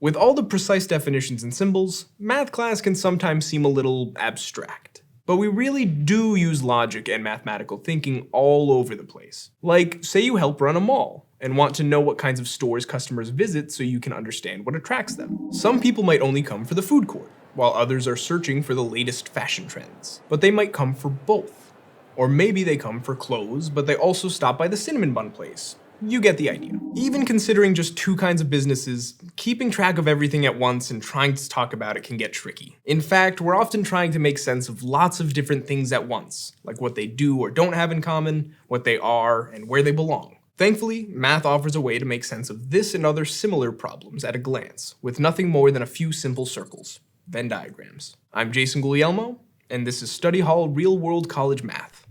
With all the precise definitions and symbols, math class can sometimes seem a little abstract. But we really do use logic and mathematical thinking all over the place. Like, say you help run a mall and want to know what kinds of stores customers visit so you can understand what attracts them. Some people might only come for the food court, while others are searching for the latest fashion trends. But they might come for both. Or maybe they come for clothes, but they also stop by the cinnamon bun place. You get the idea. Even considering just two kinds of businesses, keeping track of everything at once and trying to talk about it can get tricky. In fact, we're often trying to make sense of lots of different things at once, like what they do or don't have in common, what they are, and where they belong. Thankfully, math offers a way to make sense of this and other similar problems at a glance, with nothing more than a few simple circles, Venn diagrams. I'm Jason Guglielmo, and this is Study Hall Real World College Math.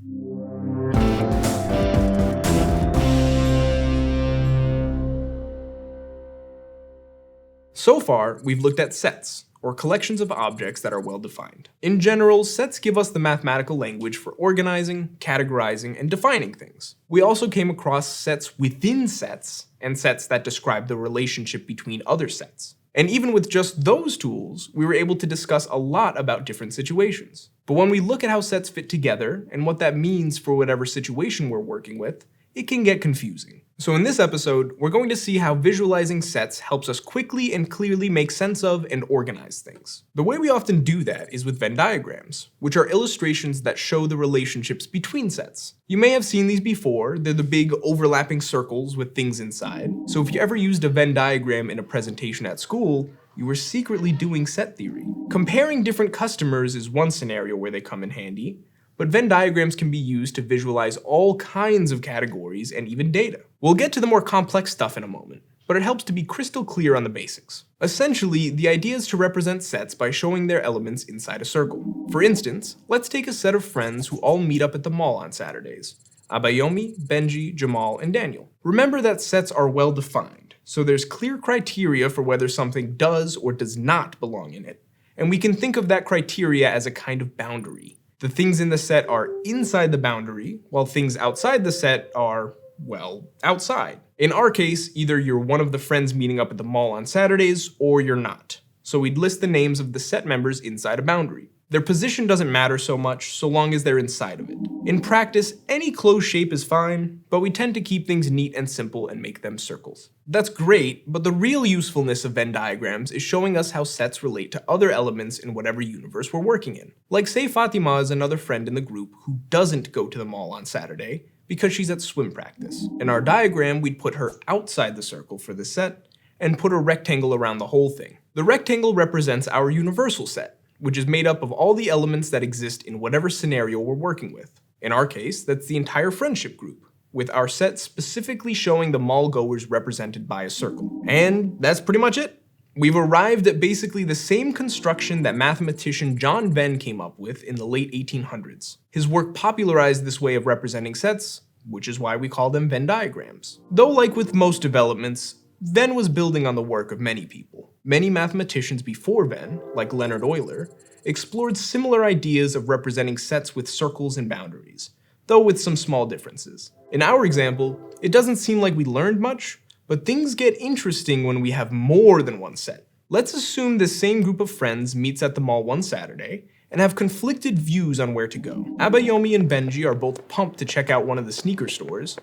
So far, we've looked at sets, or collections of objects that are well defined. In general, sets give us the mathematical language for organizing, categorizing, and defining things. We also came across sets within sets, and sets that describe the relationship between other sets. And even with just those tools, we were able to discuss a lot about different situations. But when we look at how sets fit together, and what that means for whatever situation we're working with, it can get confusing. So in this episode, we're going to see how visualizing sets helps us quickly and clearly make sense of and organize things. The way we often do that is with Venn diagrams, which are illustrations that show the relationships between sets. You may have seen these before. They're the big overlapping circles with things inside. So if you ever used a Venn diagram in a presentation at school, you were secretly doing set theory. Comparing different customers is one scenario where they come in handy. But Venn diagrams can be used to visualize all kinds of categories and even data. We'll get to the more complex stuff in a moment, but it helps to be crystal clear on the basics. Essentially, the idea is to represent sets by showing their elements inside a circle. For instance, let's take a set of friends who all meet up at the mall on Saturdays. Abayomi, Benji, Jamal, and Daniel. Remember that sets are well defined, so there's clear criteria for whether something does or does not belong in it. And we can think of that criteria as a kind of boundary. The things in the set are inside the boundary, while things outside the set are, well, outside. In our case, either you're one of the friends meeting up at the mall on Saturdays, or you're not. So we'd list the names of the set members inside a boundary. Their position doesn't matter so much, so long as they're inside of it. In practice, any closed shape is fine, but we tend to keep things neat and simple and make them circles. That's great, but the real usefulness of Venn diagrams is showing us how sets relate to other elements in whatever universe we're working in. Like say Fatima is another friend in the group who doesn't go to the mall on Saturday because she's at swim practice. In our diagram, we'd put her outside the circle for the set and put a rectangle around the whole thing. The rectangle represents our universal set, which is made up of all the elements that exist in whatever scenario we're working with. In our case, that's the entire friendship group, with our set specifically showing the mall goers represented by a circle. And that's pretty much it. We've arrived at basically the same construction that mathematician John Venn came up with in the late 1800s. His work popularized this way of representing sets, which is why we call them Venn diagrams. Though like with most developments, Venn was building on the work of many people. Many mathematicians before Venn, like Leonhard Euler, explored similar ideas of representing sets with circles and boundaries, though with some small differences. In our example, it doesn't seem like we learned much, but things get interesting when we have more than one set. Let's assume this same group of friends meets at the mall one Saturday and have conflicted views on where to go. Abayomi and Benji are both pumped to check out one of the sneaker stores.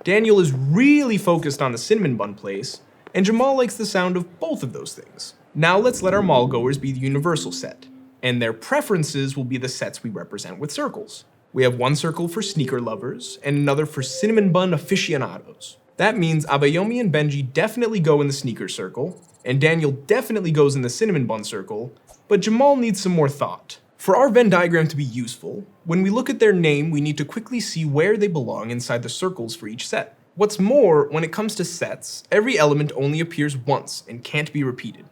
Daniel is really focused on the cinnamon bun place, and Jamal likes the sound of both of those things. Now let's let our mall goers be the universal set, and their preferences will be the sets we represent with circles. We have one circle for sneaker lovers, and another for cinnamon bun aficionados. That means Abayomi and Benji definitely go in the sneaker circle, and Daniel definitely goes in the cinnamon bun circle, but Jamal needs some more thought. For our Venn diagram to be useful, when we look at their name, we need to quickly see where they belong inside the circles for each set. What's more, when it comes to sets, every element only appears once and can't be repeated.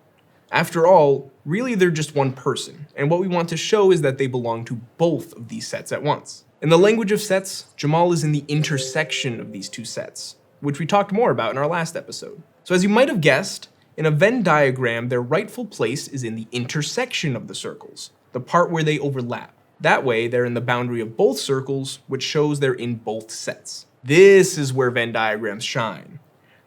After all, really they're just one person, and what we want to show is that they belong to both of these sets at once. In the language of sets, Jamal is in the intersection of these two sets, which we talked more about in our last episode. So as you might have guessed, in a Venn diagram, their rightful place is in the intersection of the circles, the part where they overlap. That way, they're in the boundary of both circles, which shows they're in both sets. This is where Venn diagrams shine.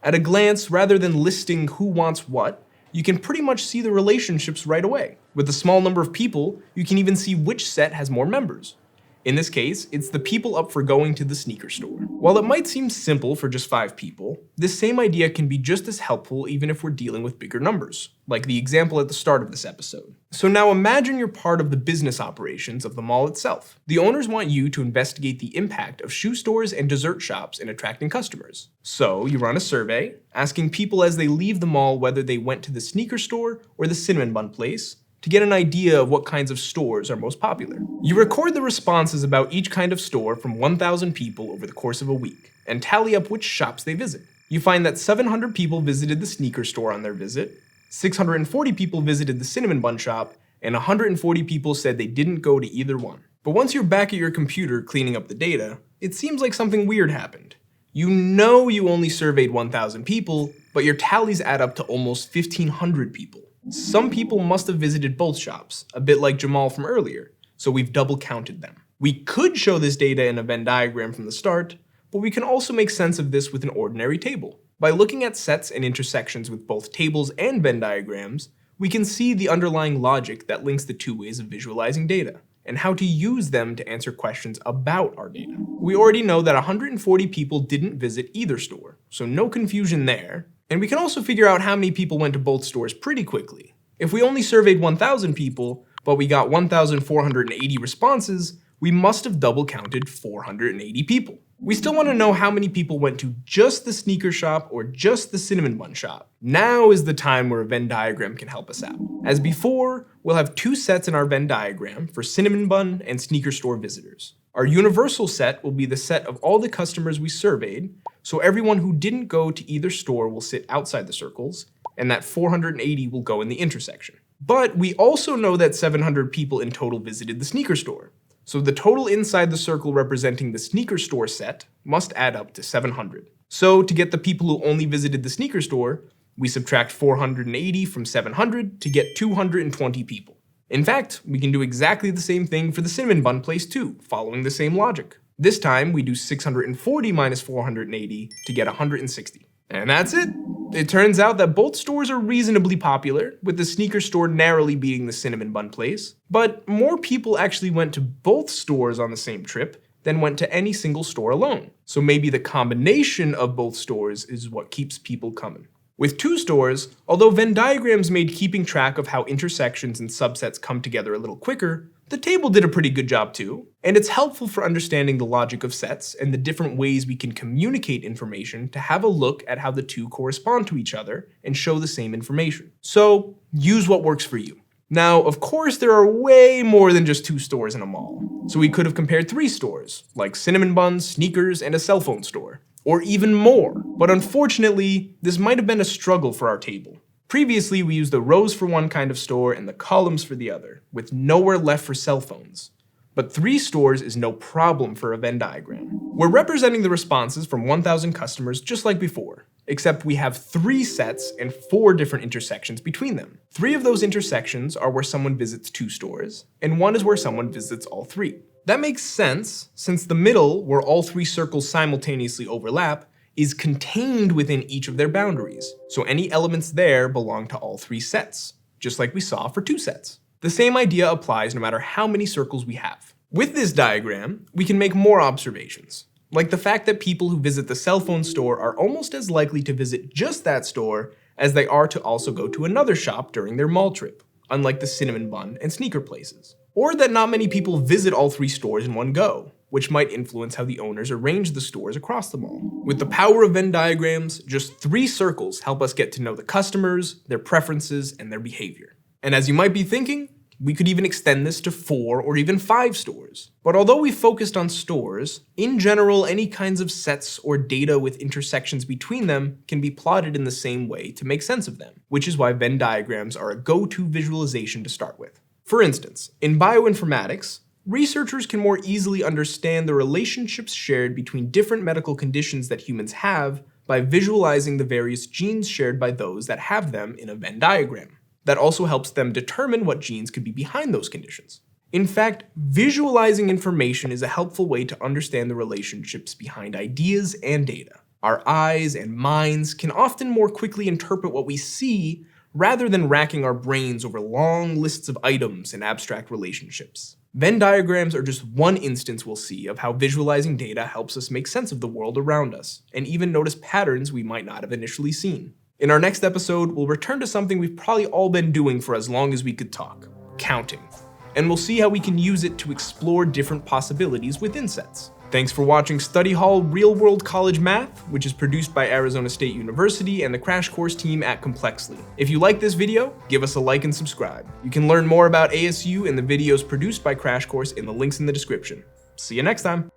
At a glance, rather than listing who wants what, you can pretty much see the relationships right away. With a small number of people, you can even see which set has more members. In this case, it's the people up for going to the sneaker store. While it might seem simple for just 5 people, this same idea can be just as helpful even if we're dealing with bigger numbers, like the example at the start of this episode. So now imagine you're part of the business operations of the mall itself. The owners want you to investigate the impact of shoe stores and dessert shops in attracting customers. So you run a survey, asking people as they leave the mall whether they went to the sneaker store or the cinnamon bun place, to get an idea of what kinds of stores are most popular. You record the responses about each kind of store from 1,000 people over the course of a week, and tally up which shops they visit. You find that 700 people visited the sneaker store on their visit, 640 people visited the cinnamon bun shop, and 140 people said they didn't go to either one. But once you're back at your computer cleaning up the data, it seems like something weird happened. You know you only surveyed 1,000 people, but your tallies add up to almost 1,500 people. Some people must have visited both shops, a bit like Jamal from earlier, so we've double counted them. We could show this data in a Venn diagram from the start, but we can also make sense of this with an ordinary table. By looking at sets and intersections with both tables and Venn diagrams, we can see the underlying logic that links the two ways of visualizing data, and how to use them to answer questions about our data. We already know that 140 people didn't visit either store, so no confusion there. And we can also figure out how many people went to both stores pretty quickly. If we only surveyed 1,000 people, but we got 1,480 responses, we must have double counted 480 people. We still want to know how many people went to just the sneaker shop or just the cinnamon bun shop. Now is the time where a Venn diagram can help us out. As before, we'll have 2 sets in our Venn diagram for cinnamon bun and sneaker store visitors. Our universal set will be the set of all the customers we surveyed, so everyone who didn't go to either store will sit outside the circles, and that 480 will go in the intersection. But we also know that 700 people in total visited the sneaker store, so the total inside the circle representing the sneaker store set must add up to 700. So to get the people who only visited the sneaker store, we subtract 480 from 700 to get 220 people. In fact, we can do exactly the same thing for the cinnamon bun place too, following the same logic. This time, we do 640 minus 480 to get 160. And that's it! It turns out that both stores are reasonably popular, with the sneaker store narrowly beating the cinnamon bun place, but more people actually went to both stores on the same trip than went to any single store alone. So maybe the combination of both stores is what keeps people coming. With 2 stores, although Venn diagrams made keeping track of how intersections and subsets come together a little quicker, the table did a pretty good job too, and it's helpful for understanding the logic of sets and the different ways we can communicate information to have a look at how the 2 correspond to each other and show the same information. So, use what works for you. Now, of course, there are way more than just 2 stores in a mall, so we could have compared 3 stores, like cinnamon buns, sneakers, and a cell phone store. Or even more, but unfortunately, this might have been a struggle for our table. Previously, we used the rows for one kind of store and the columns for the other, with nowhere left for cell phones. But 3 stores is no problem for a Venn diagram. We're representing the responses from 1,000 customers just like before, except we have 3 sets and 4 different intersections between them. 3 of those intersections are where someone visits 2 stores, and 1 is where someone visits all 3. That makes sense, since the middle, where all 3 circles simultaneously overlap, is contained within each of their boundaries, so any elements there belong to all 3 sets, just like we saw for 2 sets. The same idea applies no matter how many circles we have. With this diagram, we can make more observations, like the fact that people who visit the cell phone store are almost as likely to visit just that store as they are to also go to another shop during their mall trip, unlike the cinnamon bun and sneaker places. Or that not many people visit all 3 stores in one go, which might influence how the owners arrange the stores across the mall. With the power of Venn diagrams, just 3 circles help us get to know the customers, their preferences, and their behavior. And as you might be thinking, we could even extend this to 4 or even 5 stores. But although we focused on stores, in general, any kinds of sets or data with intersections between them can be plotted in the same way to make sense of them, which is why Venn diagrams are a go-to visualization to start with. For instance, in bioinformatics, researchers can more easily understand the relationships shared between different medical conditions that humans have by visualizing the various genes shared by those that have them in a Venn diagram. That also helps them determine what genes could be behind those conditions. In fact, visualizing information is a helpful way to understand the relationships behind ideas and data. Our eyes and minds can often more quickly interpret what we see rather than racking our brains over long lists of items and abstract relationships. Venn diagrams are just one instance we'll see of how visualizing data helps us make sense of the world around us, and even notice patterns we might not have initially seen. In our next episode, we'll return to something we've probably all been doing for as long as we could talk: counting. And we'll see how we can use it to explore different possibilities within sets. Thanks for watching Study Hall Real World College Math, which is produced by Arizona State University and the Crash Course team at Complexly. If you like this video, give us a like and subscribe. You can learn more about ASU and the videos produced by Crash Course in the links in the description. See you next time.